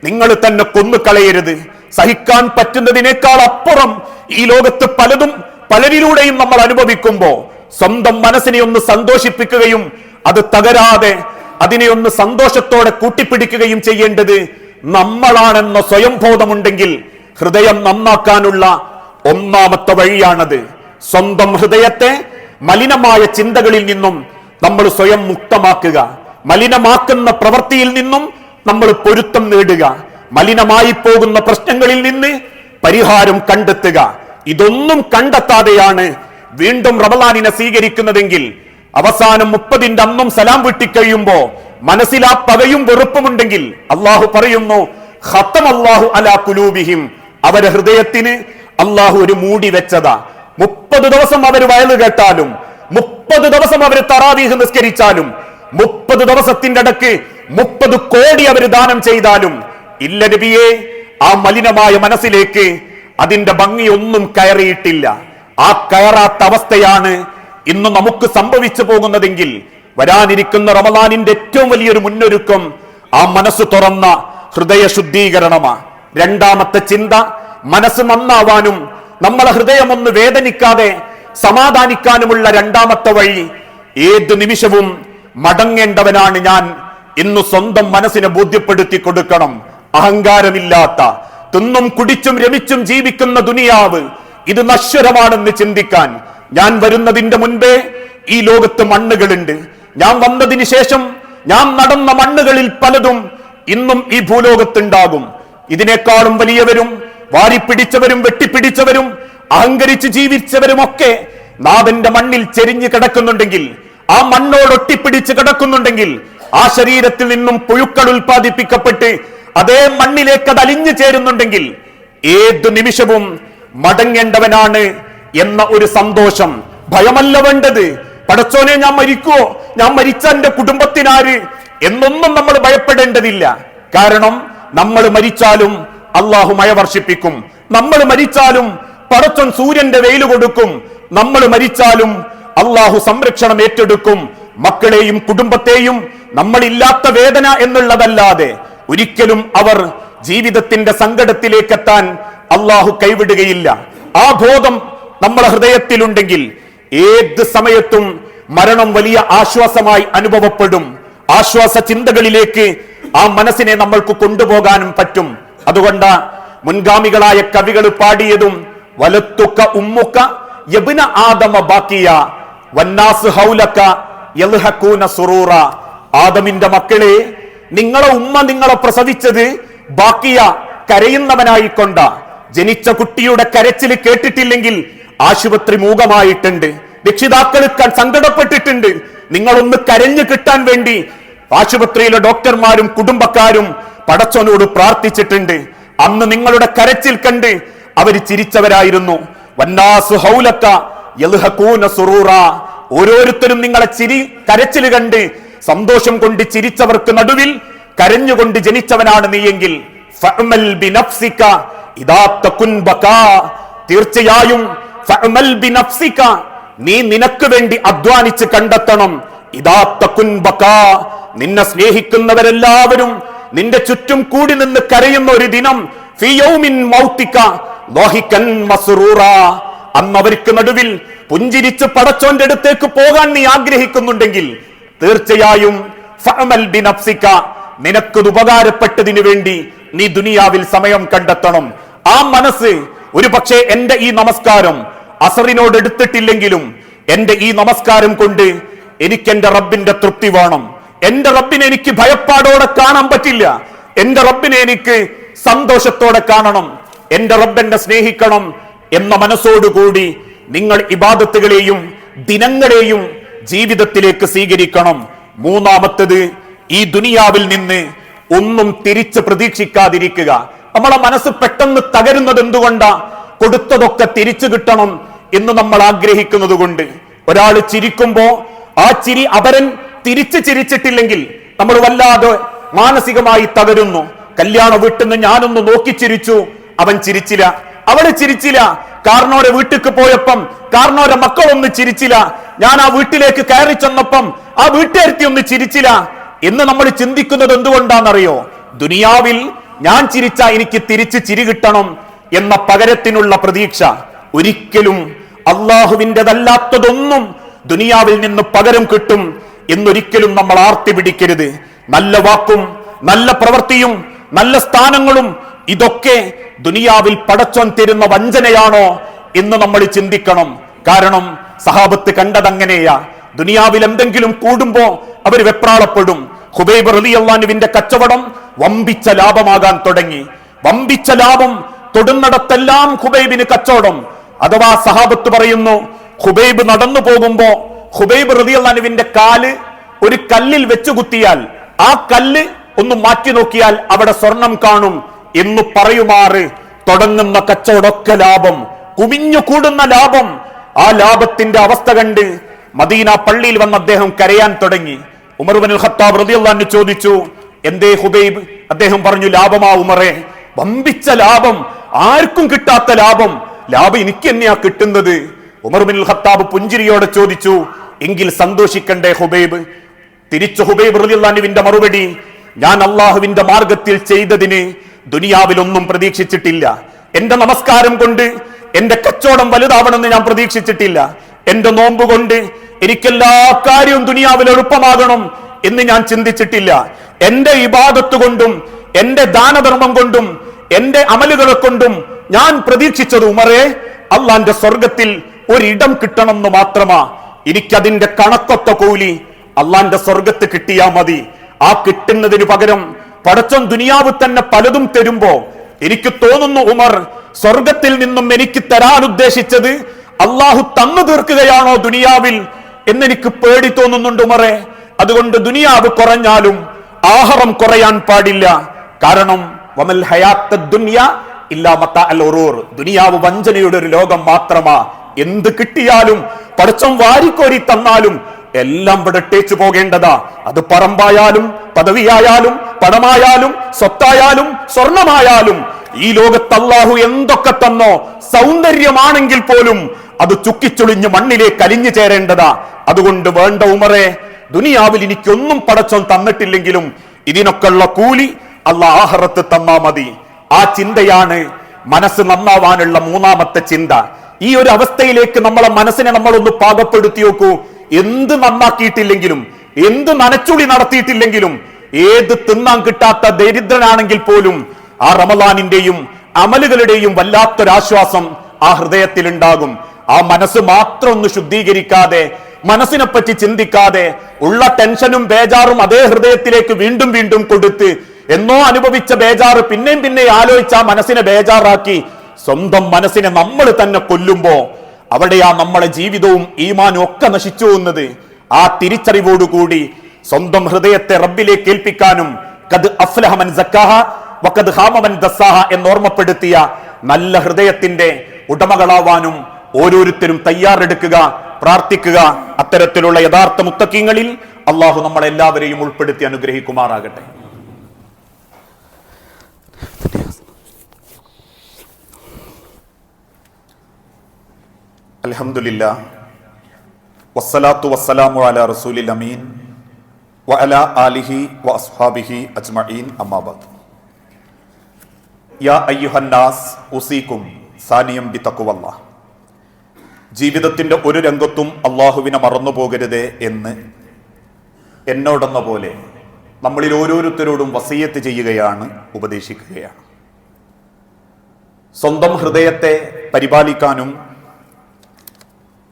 നിങ്ങൾ തന്നെ കൊന്നുകളയരുത്. സഹിക്കാൻ പറ്റുന്നതിനേക്കാൾ അപ്പുറം ഈ ലോകത്ത് പലതും പലരിലൂടെയും നമ്മൾ അനുഭവിക്കുമ്പോ സ്വന്തം മനസ്സിനെ ഒന്ന് സന്തോഷിപ്പിക്കുകയും അത് തകരാതെ അതിനെ ഒന്ന് സന്തോഷത്തോടെ കൂട്ടിപ്പിടിക്കുകയും ചെയ്യേണ്ടത് നമ്മളാണെന്ന സ്വയംബോധമുണ്ടെങ്കിൽ ഹൃദയം നന്നാക്കാനുള്ള ഒന്നാമത്തെ വഴിയാണത്. സ്വന്തം ഹൃദയത്തെ മലിനമായ ചിന്തകളിൽ നിന്നും നമ്മൾ സ്വയം മുക്തമാക്കുക, മലിനമാക്കുന്ന പ്രവൃത്തിയിൽ നിന്നും നമ്മൾ പൊരുത്തം നേടുക, മലിനമായി പോകുന്ന പ്രശ്നങ്ങളിൽ നിന്ന് പരിഹാരം കണ്ടെത്തുക. ഇതൊന്നും കണ്ടെത്താതെയാണ് വീണ്ടും റമളാനിനെ സ്വീകരിക്കുന്നതെങ്കിൽ അവസാനം 30ന്റെ അന്നും സലാം വിട്ടിക്കഴിയുമ്പോ മനസ്സിൽ ആ പകയും വെറുപ്പുമുണ്ടെങ്കിൽ അള്ളാഹു പറയുന്നു ഖതമല്ലാഹു അലാ ഖുലൂബിഹിം, അവരുടെ ഹൃദയത്തിന് അള്ളാഹു ഒരു മൂടി വെച്ചതാ. 30 ദിവസം അവർ വയല് കേട്ടാലും, 30 ദിവസം അവർ തറാവീഹ് നിസ്കരിച്ചാലും, 30 ദിവസത്തിന്റെ ഇടയ്ക്ക് 30 കോടി അവർ ദാനം ചെയ്താലും ഇല്ല നബിയെ, ആ മലിനമായ മനസ്സിലേക്ക് അതിന്റെ ഭംഗിയൊന്നും കയറിയിട്ടില്ല. ആ കയറാത്ത അവസ്ഥയാണ് ഇന്ന് നമുക്ക് സംഭവിച്ചു പോകുന്നതെങ്കിൽ വരാനിരിക്കുന്ന റമദാനിന്റെ ഏറ്റവും വലിയൊരു മുന്നൊരുക്കം ആ മനസ്സ് തുറന്ന ഹൃദയ ശുദ്ധീകരണമാണ്. രണ്ടാമത്തെ ചിന്ത, മനസ്സ് നന്നാവാനും നമ്മളെ ഹൃദയമൊന്ന് വേദനിക്കാതെ സമാധാനിക്കാനുമുള്ള രണ്ടാമത്തെ വഴി, ഏത് നിമിഷവും മടങ്ങേണ്ടവനാണ് ഞാൻ ഇന്ന് സ്വന്തം മനസ്സിനെ ബോധ്യപ്പെടുത്തി കൊടുക്കണം. അഹങ്കാരമില്ലാത്ത, തിന്നും കുടിച്ചും രമിച്ചും ജീവിക്കുന്ന ദുനിയാവ് ഇത് നശ്വരമാണെന്ന് ചിന്തിക്കാൻ, ഞാൻ വരുന്നതിന്റെ മുൻപേ ഈ ലോകത്ത് മണ്ണുകളുണ്ട്, ഞാൻ വന്നതിന് ശേഷം ഞാൻ നടന്ന മണ്ണുകളിൽ പലതും ഇന്നും ഈ ഭൂലോകത്തുണ്ടാകും. ഇതിനേക്കാളും വലിയവരും വാരിപ്പിടിച്ചവരും വെട്ടിപ്പിടിച്ചവരും അഹങ്കരിച്ച് ജീവിച്ചവരുമൊക്കെ നാഥന്റെ മണ്ണിൽ ചെരിഞ്ഞു കിടക്കുന്നുണ്ടെങ്കിൽ, ആ മണ്ണോട് ഒട്ടിപ്പിടിച്ച് കിടക്കുന്നുണ്ടെങ്കിൽ, ആ ശരീരത്തിൽ നിന്നും പുഴുക്കൾ ഉൽപ്പാദിപ്പിക്കപ്പെട്ട് അതേ മണ്ണിലേക്ക് അത് അലിഞ്ഞു ചേരുന്നുണ്ടെങ്കിൽ ഏത് നിമിഷവും മടങ്ങേണ്ടവനാണ് എന്ന ഒരു സന്തോഷം, ഭയമല്ല വേണ്ടത്. പടച്ചോനെ, ഞാൻ മരിക്കുവോ, ഞാൻ മരിച്ച എന്റെ കുടുംബത്തിനാര് എന്നൊന്നും നമ്മൾ ഭയപ്പെടേണ്ടതില്ല. കാരണം നമ്മൾ മരിച്ചാലും അള്ളാഹു മഴ വർഷിപ്പിക്കും, നമ്മൾ മരിച്ചാലും പടച്ചോൻ സൂര്യന്റെ വെയിൽ കൊടുക്കും, നമ്മൾ മരിച്ചാലും അള്ളാഹു സംരക്ഷണം ഏറ്റെടുക്കും. മക്കളെയും കുടുംബത്തെയും നമ്മളില്ലാത്ത വേദന എന്നുള്ളതല്ലാതെ ഒരിക്കലും അവർ ജീവിതത്തിന്റെ സങ്കടത്തിലേക്ക് എത്താൻ അള്ളാഹു കൈവിടുകയില്ല. ആ ബോധം നമ്മളെ ഹൃദയത്തിലുണ്ടെങ്കിൽ ഏത് സമയത്തും മരണം വലിയ ആശ്വാസമായി അനുഭവപ്പെടും. ആശ്വാസ ചിന്തകളിലേക്ക് ആ മനസ്സിനെ നമ്മൾക്ക് കൊണ്ടുപോകാനും പറ്റും. അതുകൊണ്ട് മുൻഗാമികളായ കവികൾ പാടിയതും വലത്തുക്ക ഉമ്മുക്ക യബ്ന ആദമ ബാക്കിയ വന്നാസ് ഹൗലക യൽഹഖൂന സുറൂറ, ആദമിന്റെ മക്കളെ, നിങ്ങളെ ഉമ്മ നിങ്ങളെ പ്രസവിച്ചത് ബാക്കിയ കരയുന്നവനായിക്കൊണ്ട. ജനിച്ച കുട്ടിയുടെ കരച്ചിൽ കേട്ടിട്ടില്ലെങ്കിൽ ആശുപത്രി മൂകമായിട്ടുണ്ട്, രക്ഷിതാക്കൾ സങ്കടപ്പെട്ടിട്ടുണ്ട്. നിങ്ങളൊന്ന് കരഞ്ഞു കിട്ടാൻ വേണ്ടി ആശുപത്രിയിലെ ഡോക്ടർമാരും കുടുംബക്കാരും പടച്ചോനോട് പ്രാർത്ഥിച്ചിട്ടുണ്ട്. അന്ന് നിങ്ങളുടെ കരച്ചിൽ കണ്ട് അവര് ചിരിച്ചവരായിരുന്നു. വന്നാസു ഹൗലക യൽഹഖൂന സുറൂറ, ഓരോരുത്തരും നിങ്ങളെ കരച്ചിൽ കണ്ട് സന്തോഷം കൊണ്ട് ചിരിച്ചവർക്ക് നടുവിൽ കരഞ്ഞുകൊണ്ട് ജനിച്ചവനാണ് നീയെങ്കിൽ ഫഅമൽ ബിനഫ്സിക ഇദാ തകുൻ ബകാ, തീർച്ചയായും ഫഅമൽ ബിനഫ്സിക, നീ നിനക്ക് വേണ്ടി അധ്വാനിച്ച് കണ്ടെത്തണം. ഇദാ തകുൻ ബകാ, നിന്നെ സ്നേഹിക്കുന്നവരെല്ലാവരും നിന്റെ ചുറ്റും കൂടി നിന്ന് കരയുന്ന ഒരു ദിനം, ഫീ യൗമിൻ മൗതിക ളാഹികൻ മസ്റൂറ, അന്ന് അവർക്ക് നടുവിൽ പുഞ്ചിരിച്ച് പടച്ചോന്റെ അടുത്തേക്ക് പോകാൻ നീ ആഗ്രഹിക്കുന്നുണ്ടെങ്കിൽ തീർച്ചയായും ഫഅമൽ ബിനഫ്സിക, നിനക്കത് ഉപകാരപ്പെട്ടതിനു വേണ്ടി നീ ദുനിയാവിൽ സമയം കണ്ടെത്തണം. ആ മനസ്സ്, ഒരു പക്ഷേ എന്റെ ഈ നമസ്കാരം അസറിനോട് എടുത്തിട്ടില്ലെങ്കിലും എന്റെ ഈ നമസ്കാരം കൊണ്ട് എനിക്ക് എന്റെ റബ്ബിന്റെ തൃപ്തി വേണം, എന്റെ റബ്ബിനെ എനിക്ക് ഭയപ്പാടോടെ കാണാൻ പറ്റില്ല, എന്റെ റബ്ബിനെ എനിക്ക് സന്തോഷത്തോടെ കാണണം, എന്റെ റബ്ബെന്നെ സ്നേഹിക്കണം എന്ന മനസ്സോടുകൂടി നിങ്ങൾ ഇബാദത്തുകളെയും ദിനങ്ങളെയും ജീവിതത്തിലേക്ക് സ്വീകരിക്കണം. മൂന്നാമത്തത്, ഈ ദുനിയാവിൽ നിന്ന് ഒന്നും തിരിച്ച് പ്രതീക്ഷിക്കാതിരിക്കുക. നമ്മളെ മനസ്സ് പെട്ടെന്ന് തകരുന്നത് എന്തുകൊണ്ടാ? കൊടുത്തതൊക്കെ തിരിച്ചു കിട്ടണം എന്ന് നമ്മൾ ആഗ്രഹിക്കുന്നത് കൊണ്ട്. ഒരാൾ ചിരിക്കുമ്പോ ആ ചിരി അപരൻ തിരിച്ചു ചിരിച്ചിട്ടില്ലെങ്കിൽ നമ്മൾ വല്ലാതെ മാനസികമായി തകരുന്നു. കല്യാണ വീട്ടിൽ നിന്ന് ഞാനൊന്ന് നോക്കി ചിരിച്ചു, അവൻ ചിരിച്ചില്ല, അവള് ചിരിച്ചില്ല. കാരണോരെ വീട്ടിലേക്ക് പോയപ്പം കാരണോരെ മക്കളൊന്ന് ചിരിച്ചില്ല, ഞാൻ ആ വീട്ടിലേക്ക് കയറി ചെന്നപ്പം ആ വീട്ടുകാരത്തി ഒന്ന് ചിരിച്ചില്ല എന്ന് നമ്മൾ ചിന്തിക്കുന്നത് എന്തുകൊണ്ടാണെന്നറിയോ? ദുനിയാവിൽ ഞാൻ ചിരിച്ച എനിക്ക് തിരിച്ച് ചിരി കിട്ടണം എന്ന പകരത്തിനുള്ള പ്രതീക്ഷ. ഒരിക്കലും അള്ളാഹുവിൻ്റെതല്ലാത്തതൊന്നും ദുനിയാവിൽ നിന്ന് പകരം കിട്ടും എന്നൊരിക്കലും നമ്മൾ ആർത്തി പിടിക്കരുത്. നല്ല വാക്കും നല്ല പ്രവൃത്തിയും നല്ല സ്ഥാനങ്ങളും ഇതൊക്കെ ദുനിയാവിൽ പടച്ചോൻ തരുന്ന വഞ്ചനയാണോ എന്ന് നമ്മൾ ചിന്തിക്കണം. കാരണം സഹാബത്ത് കണ്ടതങ്ങനെയാ. ദുനിയാവിൽ എന്തെങ്കിലും കൂടുമ്പോ അവർ വെപ്രാളപ്പെടും. ഖുബൈബ് റളിയല്ലാഹു അൻഹുവിന്റെ കച്ചവടം വമ്പിച്ച ലാഭമാകാൻ തുടങ്ങി. വമ്പിച്ച ലാഭം തൊടുന്നിടത്തെല്ലാം ഖുബൈബിന് കച്ചവടം. അഥവാ സഹാബത്ത് പറയുന്നു, ഖുബൈബ് നടന്നു പോകുമ്പോ ഖുബൈബ് റളിയല്ലാഹു അൻഹുവിന്റെ കാല് ഒരു കല്ലിൽ വെച്ചു കുത്തിയാൽ ആ കല്ല് ഒന്ന് മാറ്റി നോക്കിയാൽ അവിടെ സ്വർണം കാണും എന്ന് പറയുമാറ് തുടങ്ങുന്ന കച്ചവടമൊക്കെ ലാഭം, കുമിഞ്ഞു കൂടുന്ന ലാഭം. ആ ലാഭത്തിന്റെ അവസ്ഥ കണ്ട് മദീന പള്ളിയിൽ വന്ന് അദ്ദേഹം കരയാൻ തുടങ്ങി. ഉമർ ഇബ്നുൽ ഖത്താബ് റളിയല്ലാഹു അൻഹു ചോദിച്ചു, എന്തേ ഹുബൈബ്? അദ്ദേഹം പറഞ്ഞു, ലാഭമാ ഉമറേ, വമ്പിച്ച ലാഭം, ആർക്കും കിട്ടാത്ത ലാഭം എനിക്ക് തന്നെയാ കിട്ടുന്നത്. ഉമർ ഇബ്നുൽ ഖത്താബ് പുഞ്ചിരിയോടെ ചോദിച്ചു, എങ്കിൽ സന്തോഷിക്കണ്ടേ ഹുബൈബ്? തിരിച്ചു ഹുബൈബ് റളിയല്ലാഹു അൻഹുവിന്റെ മറുപടി, ഞാൻ അള്ളാഹുവിന്റെ മാർഗത്തിൽ ചെയ്തതിന് ദുനിയാവിലൊന്നും പ്രതീക്ഷിച്ചിട്ടില്ല. എന്റെ നമസ്കാരം കൊണ്ട് എന്റെ കച്ചവടം വലുതാവണമെന്ന് ഞാൻ പ്രതീക്ഷിച്ചിട്ടില്ല. എന്റെ നോമ്പ് കൊണ്ട് എനിക്കെല്ലാ കാര്യവും ദുനിയാവിൽ എളുപ്പമാകണം എന്ന് ഞാൻ ചിന്തിച്ചിട്ടില്ല. എന്റെ ഇബാദത്ത് കൊണ്ടും എന്റെ ദാനധർമ്മം കൊണ്ടും എന്റെ അമലുകളെ കൊണ്ടും ഞാൻ പ്രതീക്ഷിച്ചത് ഉമറേ, അള്ളാന്റെ സ്വർഗത്തിൽ ഒരിടം കിട്ടണമെന്ന് മാത്രമാ. എനിക്കതിന്റെ കണക്കൊത്ത കൂലി അള്ളാന്റെ സ്വർഗത്ത് കിട്ടിയാ മതി. ആ കിട്ടുന്നതിന് പകരം പടച്ചോൻ ദുനിയാവ് തന്നെ പലതും തരുമ്പോ എനിക്ക് തോന്നുന്നു, ഉമർ, സ്വർഗത്തിൽ നിന്നും എനിക്ക് തരാൻ ഉദ്ദേശിച്ചത് അള്ളാഹു തന്നു തീർക്കുകയാണോ ദുനിയാവിൽ എന്നെനിക്ക് പേടി തോന്നുന്നുണ്ട് ഉമറേ. അതുകൊണ്ട് ദുനിയാവ് കുറഞ്ഞാലും ആഹാരം കുറയാൻ പാടില്ല. കാരണം വമൽ ഹയാത്തദ് ദുനിയ ഇല്ലാ മതാഅൽ ഉറൂർ, ദുനിയാവ് വഞ്ചനയുടെ ഒരു ലോകം മാത്രമാ. എന്ത് കിട്ടിയാലും പടച്ചോൻ വാരിക്കോരി തന്നാലും എല്ലാം ഇവിടെ ഇട്ടേച്ചു പോകേണ്ടതാ. അത് പറമ്പായാലും പദവിയായാലും പണമായാലും സ്വത്തായാലും സ്വർണമായാലും ഈ ലോകത്ത് അല്ലാഹു എന്തൊക്കെ തന്നോ, സൗന്ദര്യമാണെങ്കിൽ പോലും അത് ചുക്കിച്ചുളിഞ്ഞ് മണ്ണിലേക്ക് അലിഞ്ഞു ചേരേണ്ടതാ. അതുകൊണ്ട് വേണ്ട ഉമറേ, ദുനിയാവിൽ എനിക്കൊന്നും പടച്ചോൻ തന്നിട്ടില്ലെങ്കിലും ഇതിനൊക്കെയുള്ള കൂലി അല്ലാഹ് ആഖിറത്ത് തന്നാ മതി. ആ ചിന്തയാണ് മനസ്സ് നന്നാവാനുള്ള മൂന്നാമത്തെ ചിന്ത. ഈ ഒരു അവസ്ഥയിലേക്ക് നമ്മളെ മനസ്സിനെ നമ്മളൊന്ന് പാകപ്പെടുത്തി നോക്കൂ. എന്ത് നന്നാക്കിയിട്ടില്ലെങ്കിലും, എന്ത് നനച്ചുളി നടത്തിയിട്ടില്ലെങ്കിലും, ഏത് തിന്നാൻ കിട്ടാത്ത ദരിദ്രനാണെങ്കിൽ പോലും ആ റമളാനിന്റെയും അമലുകളുടെയും വല്ലാത്തൊരാശ്വാസം ആ ഹൃദയത്തിൽ ഉണ്ടാകും. ആ മനസ്സ് മാത്രം ഒന്ന് ശുദ്ധീകരിക്കാതെ, മനസ്സിനെ പറ്റി ചിന്തിക്കാതെ, ഉള്ള ടെൻഷനും ബേജാറും അതേ ഹൃദയത്തിലേക്ക് വീണ്ടും വീണ്ടും കൊടുത്ത് എന്നോ അനുഭവിച്ച ബേജാറ് പിന്നെയും പിന്നെ ആലോചിച്ച ആ മനസ്സിനെ ബേജാറാക്കി സ്വന്തം മനസ്സിനെ നമ്മൾ തന്നെ കൊല്ലുമ്പോ അവിടെയാ നമ്മളെ ജീവിതവും ഈമാനും ഒക്കെ നശിച്ചു പോകുന്നത്. ആ തിരിച്ചറിവോടുകൂടി സ്വന്തം ഹൃദയത്തെ റബ്ബിലേക്ക് ഏൽപ്പിക്കാനും ഖദ് അഫ്ലഹ മൻ സക്കാഹ വഖദ് ഖാമ മൻ ദസ്സാഹ എന്നോർമ്മപ്പെടുത്തിയ നല്ല ഹൃദയത്തിന്റെ ഉടമകളാവാനും ഓരോരുത്തരും തയ്യാറെടുക്കുക, പ്രാർത്ഥിക്കുക. അത്തരത്തിലുള്ള യഥാർത്ഥ മുത്തഖീങ്ങളിൽ അള്ളാഹു നമ്മളെല്ലാവരെയും ഉൾപ്പെടുത്തി അനുഗ്രഹിക്കുമാറാകട്ടെ. അൽഹംദുലില്ലാഹ് വസ്സലാത്തു വസ്സലാമു അലാ റസൂലിൽ അമീൻ വഅലാ ആലിഹി വഅസ്ഹാബിഹി അജ്മഈൻ, അമ്മാ ബഅദ്. യാ അയ്യുഹന്നാസ് ഉസീകും സാനിയം ബിതഖ്വല്ലാഹ്. ജീവിതത്തിന്റെ ഒരു രംഗത്തും അള്ളാഹുവിനെ മറന്നു പോകരുതേ എന്ന് എന്നോടെന്ന പോലെ നമ്മളിൽ ഓരോരുത്തരോടും വസിയത്ത് ചെയ്യുകയാണ്, ഉപദേശിക്കുകയാണ്. സ്വന്തം ഹൃദയത്തെ പരിപാലിക്കാനും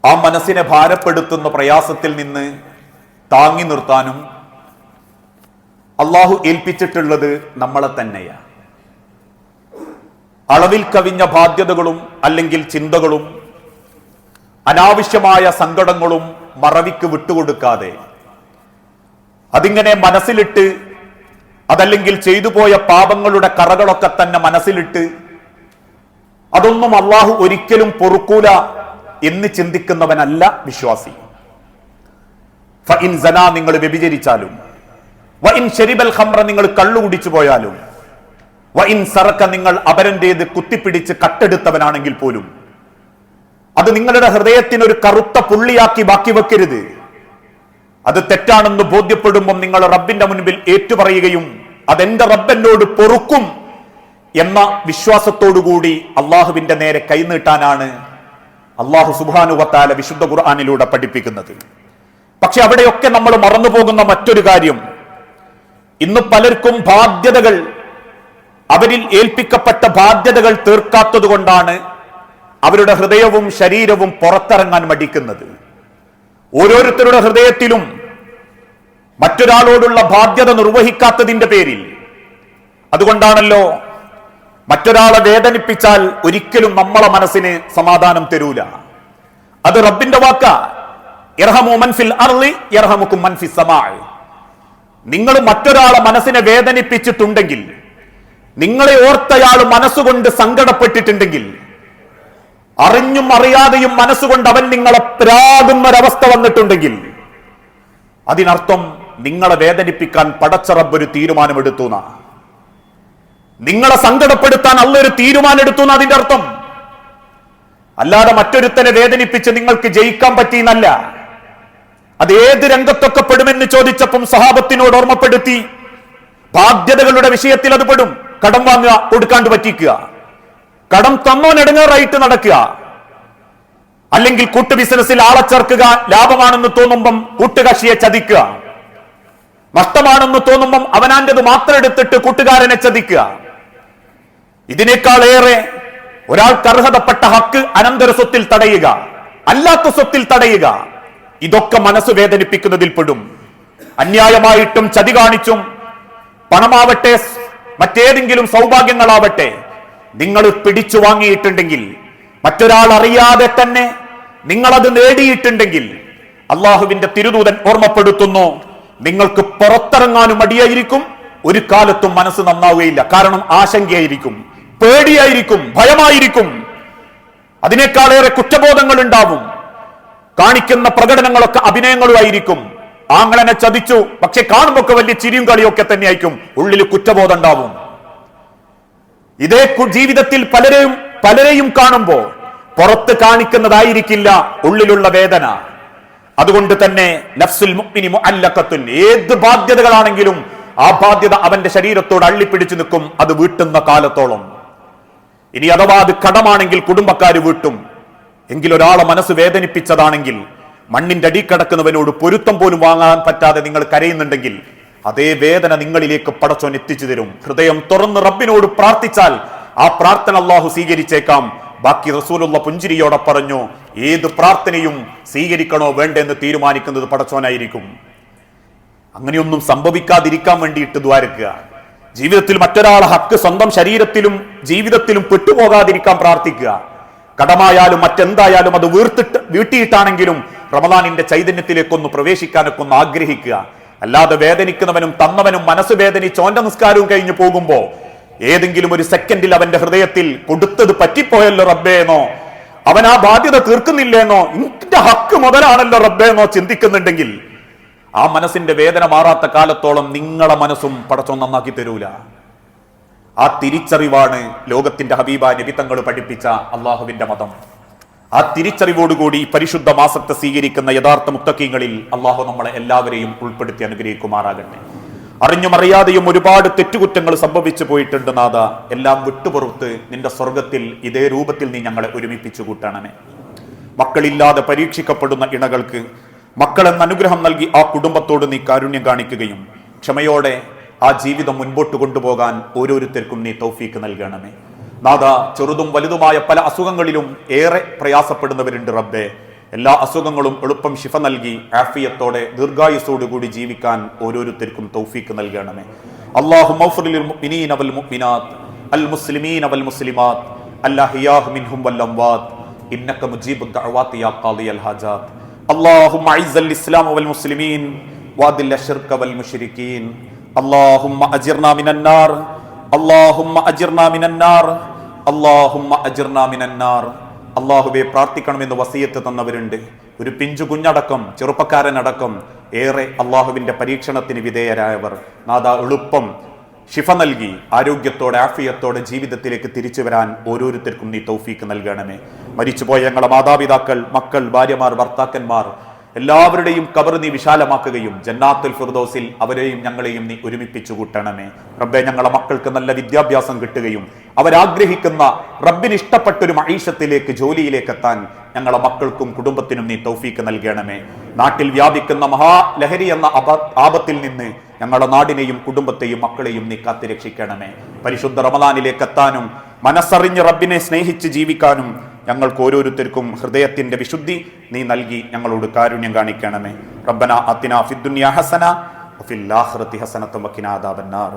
ആ മനസ്സിനെ ഭാരപ്പെടുത്തുന്ന പ്രയാസത്തിൽ നിന്ന് താങ്ങി നിർത്താനും അള്ളാഹു ഏൽപ്പിച്ചിട്ടുള്ളത് നമ്മളെ തന്നെയാണ്. അളവിൽ കവിഞ്ഞ ബാധ്യതകളും അല്ലെങ്കിൽ ചിന്തകളും അനാവശ്യമായ സങ്കടങ്ങളും മറവിക്ക് വിട്ടുകൊടുക്കാതെ അതിങ്ങനെ മനസ്സിലിട്ട്, അതല്ലെങ്കിൽ ചെയ്തു പോയ പാപങ്ങളുടെ കറകളൊക്കെ തന്നെ മനസ്സിലിട്ട് അതൊന്നും അള്ളാഹു ഒരിക്കലും പൊറുക്കൂല എന്ന് ചിന്തിക്കുന്നവനല്ല വിശ്വാസി. ഫഇൻ സനാ, നിങ്ങൾ വ്യഭിചരിച്ചാലും, വഇൻ ശരിബൽ ഖംറ, നിങ്ങൾ കള്ളു കുടിച്ചു പോയാലും, വഇൻ സറക, നിങ്ങൾ അപരന്റേത് കുത്തിപ്പിടിച്ച് കട്ടെടുത്തവനാണെങ്കിൽ പോലും അത് നിങ്ങളുടെ ഹൃദയത്തിന് ഒരു കറുത്ത പുള്ളിയാക്കി ബാക്കി വെക്കരുത്. അത് തെറ്റാണെന്ന് ബോധ്യപ്പെടുമ്പോൾ നിങ്ങൾ റബ്ബിന്റെ മുൻപിൽ ഏറ്റുപറയുകയും അതെന്റെ റബ്ബെന്നോട് പൊറുക്കും എന്ന വിശ്വാസത്തോടുകൂടി അള്ളാഹുവിന്റെ നേരെ കൈനീട്ടാനാണ് അള്ളാഹു സുബ്ഹാനഹു വ തആല വിശുദ്ധ ഖുർആനിലൂടെ പഠിപ്പിക്കുന്നത്. പക്ഷെ അവിടെയൊക്കെ നമ്മൾ മറന്നുപോകുന്ന മറ്റൊരു കാര്യം, ഇന്ന് പലർക്കും ബാധ്യതകൾ, അവരിൽ ഏൽപ്പിക്കപ്പെട്ട ബാധ്യതകൾ തീർക്കാത്തത് കൊണ്ടാണ് അവരുടെ ഹൃദയവും ശരീരവും പുറത്തിറങ്ങാൻ മടിക്കുന്നത്. ഓരോരുത്തരുടെ ഹൃദയത്തിലും മറ്റൊരാളോടുള്ള ബാധ്യത നിർവഹിക്കാത്തതിന്റെ പേരിൽ. അതുകൊണ്ടാണല്ലോ മറ്റൊരാളെ വേദനിപ്പിച്ചാൽ ഒരിക്കലും നമ്മളെ മനസ്സിന് സമാധാനം തരൂല. അത് റബ്ബിന്റെ വാക്ക, ഇർഹമു മൻ ഫിൽ അർളി യർഹമുകും മൻ ഫിസ് സമാ. നിങ്ങൾ മറ്റൊരാളെ മനസ്സിനെ വേദനിപ്പിച്ചിട്ടുണ്ടെങ്കിൽ, നിങ്ങളെ ഓർത്തയാൾ മനസ്സുകൊണ്ട് സങ്കടപ്പെട്ടിട്ടുണ്ടെങ്കിൽ, അറിഞ്ഞും അറിയാതെയും മനസ്സുകൊണ്ട് അവൻ നിങ്ങളെ പ്രാകുന്നൊരവസ്ഥ വന്നിട്ടുണ്ടെങ്കിൽ, അതിനർത്ഥം നിങ്ങളെ വേദനിപ്പിക്കാൻ പടച്ച റബ്ബ് ഒരു തീരുമാനമെടുത്തു. നിങ്ങളെ സങ്കടപ്പെടുത്താൻ അള്ള ഒരു തീരുമാനം എടുത്തു അതിന്റെ അർത്ഥം. അല്ലാതെ മറ്റൊരുത്തനെ വേദനിപ്പിച്ച് നിങ്ങൾക്ക് ജയിക്കാൻ പറ്റിയെന്നല്ല. അത് ഏത് രംഗത്തൊക്കെ പെടുമെന്ന് ചോദിച്ചപ്പം സഹാബത്തിനോട് ഓർമ്മപ്പെടുത്തി. ബാധ്യതകളുടെ വിഷയത്തിൽ അത് പെടും. കടം വാങ്ങുക, കൊടുക്കാണ്ട് പറ്റിക്കുക, കടം തന്നോനെടുങ്ങാറായിട്ട് നടക്കുക, അല്ലെങ്കിൽ കൂട്ടു ബിസിനസ്സിൽ ആളെ ചേർക്കുക, ലാഭമാണെന്ന് തോന്നുമ്പം കൂട്ടുകക്ഷിയെ ചതിക്കുക, നഷ്ടമാണെന്ന് തോന്നുമ്പം അവനാന്റേത് മാത്രം എടുത്തിട്ട് കൂട്ടുകാരനെ ചതിക്കുക. ഇതിനേക്കാളേറെ ഒരാൾക്ക് അർഹതപ്പെട്ട ഹക്ക് അനന്തര സ്വത്തിൽ തടയുക, അല്ലാത്ത സ്വത്തിൽ തടയുക, ഇതൊക്കെ മനസ്സ് വേദനിപ്പിക്കുന്നതിൽ പെടും. അന്യായമായിട്ടും ചതി കാണിച്ചും, പണമാവട്ടെ മറ്റേതെങ്കിലും സൗഭാഗ്യങ്ങളാവട്ടെ, നിങ്ങൾ പിടിച്ചു വാങ്ങിയിട്ടുണ്ടെങ്കിൽ, മറ്റൊരാൾ അറിയാതെ തന്നെ നിങ്ങളത് നേടിയിട്ടുണ്ടെങ്കിൽ, അള്ളാഹുവിന്റെ തിരുദൂതൻ ഓർമ്മപ്പെടുത്തുന്നു, നിങ്ങൾക്ക് പുറത്തിറങ്ങാനും മടിയായിരിക്കും, ഒരു കാലത്തും മനസ്സ് നന്നാവുകയില്ല. കാരണം ആശങ്കയായിരിക്കും, പേടിയായിരിക്കും, ഭയമായിരിക്കും, അതിനേക്കാളേറെ കുറ്റബോധങ്ങൾ ഉണ്ടാവും. കാണിക്കുന്ന പ്രകടനങ്ങളൊക്കെ അഭിനയങ്ങളുമായിരിക്കും. ആങ്ങളനെ ചതിച്ചു, പക്ഷെ കാണുമ്പൊക്കെ വലിയ ചിരിയും കളിയൊക്കെ തന്നെയായിരിക്കും, ഉള്ളിൽ കുറ്റബോധം ഉണ്ടാവും. ഇതേ ജീവിതത്തിൽ പലരെയും കാണുമ്പോ പുറത്ത് കാണിക്കുന്നതായിരിക്കില്ല ഉള്ളിലുള്ള വേദന. അതുകൊണ്ട് തന്നെ നഫ്സുൽ മുഅ്മിനി മുഅല്ലഖത്തുൻ, ഏത് ബാധ്യതകളാണെങ്കിലും ആ ബാധ്യത അവന്റെ ശരീരത്തോട് അള്ളിപ്പിടിച്ചു നിൽക്കും, അത് വീട്ടുന്ന കാലത്തോളം. ഇനി അഥവാ അത് കടമാണെങ്കിൽ കുടുംബക്കാർ വീട്ടും. എങ്കിൽ ഒരാളെ മനസ്സ് വേദനിപ്പിച്ചതാണെങ്കിൽ, മണ്ണിന്റെ അടി കിടക്കുന്നവനോട് പൊരുത്തം പോലും വാങ്ങാൻ പറ്റാതെ നിങ്ങൾ കരയുന്നുണ്ടെങ്കിൽ, അതേ വേദന നിങ്ങളിലേക്ക് പടച്ചോൻ എത്തിച്ചു തരും. ഹൃദയം തുറന്ന് റബ്ബിനോട് പ്രാർത്ഥിച്ചാൽ ആ പ്രാർത്ഥന അല്ലാഹു സ്വീകരിച്ചേക്കാം. ബാക്കി റസൂലുള്ള പുഞ്ചിരിയോടെ പറഞ്ഞു, ഏത് പ്രാർത്ഥനയും സ്വീകരിക്കണോ വേണ്ടെന്ന് തീരുമാനിക്കുന്നത് പടച്ചോനായിരിക്കും. അങ്ങനെയൊന്നും സംഭവിക്കാതിരിക്കാൻ വേണ്ടിയിട്ട് ദ്വാരക്കുക. ജീവിതത്തിൽ മറ്റൊരാളെ ഹക്ക് സ്വന്തം ശരീരത്തിലും ജീവിതത്തിലും പെട്ടുപോകാതിരിക്കാൻ പ്രാർത്ഥിക്കുക. കടമായാലും മറ്റെന്തായാലും അത് വീട്ടിയിട്ടാണെങ്കിലും റമദാനിന്റെ ചൈതന്യത്തിലേക്കൊന്ന് പ്രവേശിക്കാനൊക്കെ ഒന്ന് ആഗ്രഹിക്കുക. അല്ലാതെ വേദനിക്കുന്നവനും തന്നവനും മനസ്സ് വേദനിച്ച് ഓന്റെ നിസ്കാരവും കഴിഞ്ഞു പോകുമ്പോ ഏതെങ്കിലും ഒരു സെക്കൻഡിൽ അവന്റെ ഹൃദയത്തിൽ കൊടുത്തത് പറ്റിപ്പോയല്ലോ റബ്ബേന്നോ, അവൻ ആ ബാധ്യത തീർക്കുന്നില്ലേന്നോ, ഇന്റെ ഹക്ക് മുതലാണല്ലോ റബ്ബേന്നോ ചിന്തിക്കുന്നുണ്ടെങ്കിൽ, ആ മനസ്സിന്റെ വേദന മാറാത്ത കാലത്തോളം നിങ്ങളെ മനസ്സും പടച്ചോൻ നന്നാക്കി തരൂല. ആ തിരിച്ചറിവാണ് ലോകത്തിന്റെ ഹബീബ നബി തങ്ങൾ പഠിപ്പിച്ച അള്ളാഹുവിന്റെ മതം. ആ തിരിച്ചറിവോടുകൂടി പരിശുദ്ധ മാസത്തെ സ്വീകരിക്കുന്ന യഥാർത്ഥ മുത്തഖീങ്ങളിൽ അള്ളാഹു നമ്മളെ എല്ലാവരെയും ഉൾപ്പെടുത്തി അനുഗ്രഹിക്കുമാറാകട്ടെ. അറിഞ്ഞും അറിയാതെയും ഒരുപാട് തെറ്റുകുറ്റങ്ങൾ സംഭവിച്ചു പോയിട്ടുണ്ട് നാഥ. എല്ലാം വിട്ടുപുറത്ത് നിന്റെ സ്വർഗത്തിൽ ഇതേ രൂപത്തിൽ നീ ഞങ്ങളെ ഒരുമിപ്പിച്ചു കൂട്ടണമേ. മക്കളില്ലാതെ പരീക്ഷിക്കപ്പെടുന്ന ഇണകൾക്ക് മക്കളെന്ന അനുഗ്രഹം നൽകി ആ കുടുംബത്തോട് നീ കാരുണ്യം കാണിക്കുകയും ക്ഷമയോടെ ആ ജീവിതം മുൻപോട്ട് കൊണ്ടുപോകാൻ ഓരോരുത്തർക്കും നീ തൗഫീക്ക് നൽകണമേ. നാഥ, ചെറുതും വലുതുമായ പല അസുഖങ്ങളിലും ഏറെ പ്രയാസപ്പെടുന്നവരുണ്ട് റബ്ബേ. എല്ലാ അസുഖങ്ങളും എളുപ്പം ശിഫ നൽകി ആഫിയത്തോടെ ദീർഘായുസ്സോടുകൂടി ജീവിക്കാൻ ഓരോരുത്തർക്കും തൗഫീക്ക് നൽകണമേ. അല്ലാഹുമ്മ ഗ്ഫിർ ലിൽ മുഅ്മിനീന വൽ മുഅ്മിനാത്ത് അൽ മുസ്ലിമീന വൽ മുസ്ലിമാത്ത് അൽഅഹ്യാഹു മിൻഹും വൽ അംവാത്ത് ഇന്നക മുജീബുദ് ദഅവാതി യാ ഖാദിയൽ ഹാജാത്ത്. അല്ലാഹുമ്മ അഇസ്സൽ ഇസ്ലാമ വൽ മുസ്ലിമീൻ വഅദിൽ അശ്ശിർക വൽ മുശ്രിക്കീൻ. അല്ലാഹുമ്മ അജിർനാ മിനൻ നാർ, അല്ലാഹുമ്മ അജിർനാ മിനൻ നാർ, അല്ലാഹുമ്മ അജിർനാ മിനൻ നാർ. അള്ളാഹുവെ, പ്രാർത്ഥിക്കണമെന്ന് വസിയത്ത് തന്നവരുണ്ട്. ഒരു പിഞ്ചു കുഞ്ഞടക്കം ചെറുപ്പക്കാരനടക്കം ഏറെ അള്ളാഹുവിന്റെ പരീക്ഷണത്തിന് വിധേയരായവർ. നാഥ, എളുപ്പം ശിഫ നൽകി ആരോഗ്യത്തോടെ ആഫിയത്തോടെ ജീവിതത്തിലേക്ക് തിരിച്ചു വരാൻ ഓരോരുത്തർക്കും നീ തൗഫീക്ക് നൽകണമേ. മരിച്ചുപോയ ഞങ്ങളുടെ മാതാപിതാക്കൾ, മക്കൾ, ഭാര്യമാർ, ഭർത്താക്കന്മാർ എല്ലാവരുടെയും ഖബർ നീ വിശാലമാക്കുകയും ജന്നാത്തുൽ ഫിർദൗസിൽ അവരെയും ഞങ്ങളെയും നീ ഒരുമിപ്പിച്ചു കൂട്ടണമേ. റബ്ബേ, ഞങ്ങളെ മക്കൾക്ക് നല്ല വിദ്യാഭ്യാസം കിട്ടുകയും അവരാഗ്രഹിക്കുന്ന റബ്ബിന് ഇഷ്ടപ്പെട്ടൊരു മഈശത്തിലേക്ക്, ജോലിയിലേക്ക് എത്താൻ ഞങ്ങളെ മക്കൾക്കും കുടുംബത്തിനും നീ തൗഫീക്ക് നൽകണമേ. നാട്ടിൽ വ്യാപിക്കുന്ന മഹാലഹരി എന്ന ആപത്തിൽ നിന്ന് ഞങ്ങളുടെ നാടിനെയും കുടുംബത്തെയും മക്കളെയും നീ കാത്തുരക്ഷിക്കണമേ. പരിശുദ്ധ റമദാനിലേക്ക് എത്താനും മനസ്സറിഞ്ഞ് റബ്ബിനെ സ്നേഹിച്ച് ജീവിക്കാനും ഞങ്ങൾക്ക് ഓരോരുത്തർക്കും ഹൃദയത്തിന്റെ വിശുദ്ധി നീ നൽകി ഞങ്ങളോട് കാരുണ്യം കാണിക്കണമേ. റബ്ബന ആതിനാ ഫിദ്ദുനിയ ഹസന വഫിൽ ആഖിറതി ഹസനത വഖിനാ അദാബന്നാർ.